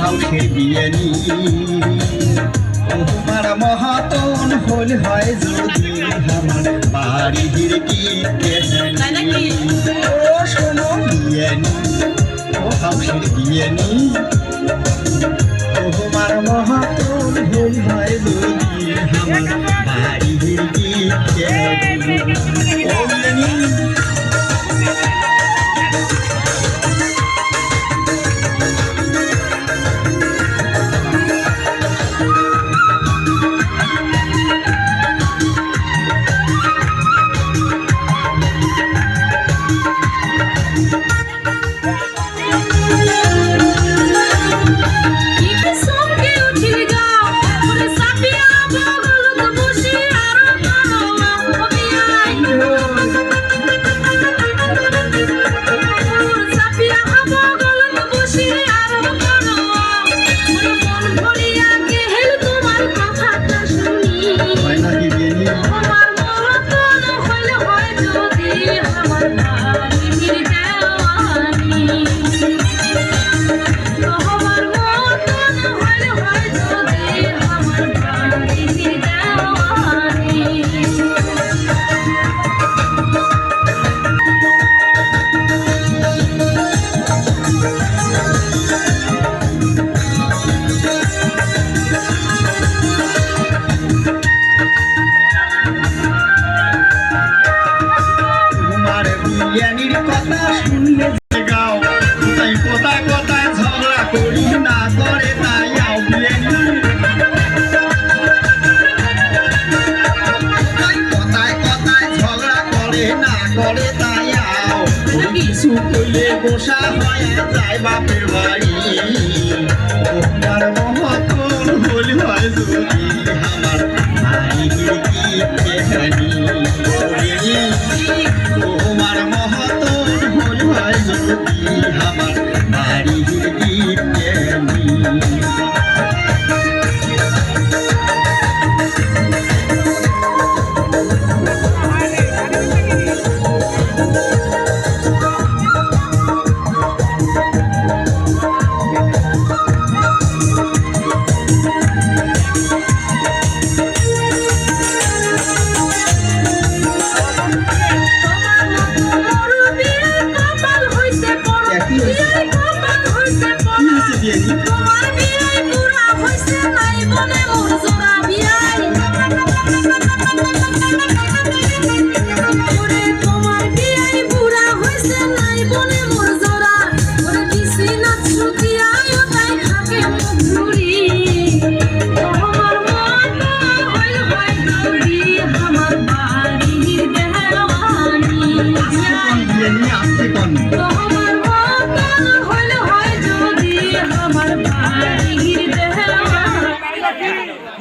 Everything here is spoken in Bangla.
হাউসে বিয়ানি তোমার মহাতন হল হয় যদি আমার বাড়ির কি ও শোনো বিয়ানি ও হাউসের বিয়ানি তোমার মহাতন হল হয় যদি আমার বাড়ির কি ও বিয়ানি বিয়ানির কথা শুনলে গাও তাই কোথায় কোথায় ঝগড়া করি না করে তাই আও বিয়ানি কোথায় কোথায় ঝগড়া করে না করে তাই আও কিছু কইলে বসা হয় যায় বাপের বাড়ি তোমার মহতন হল হয় যদি আমার ভাই কি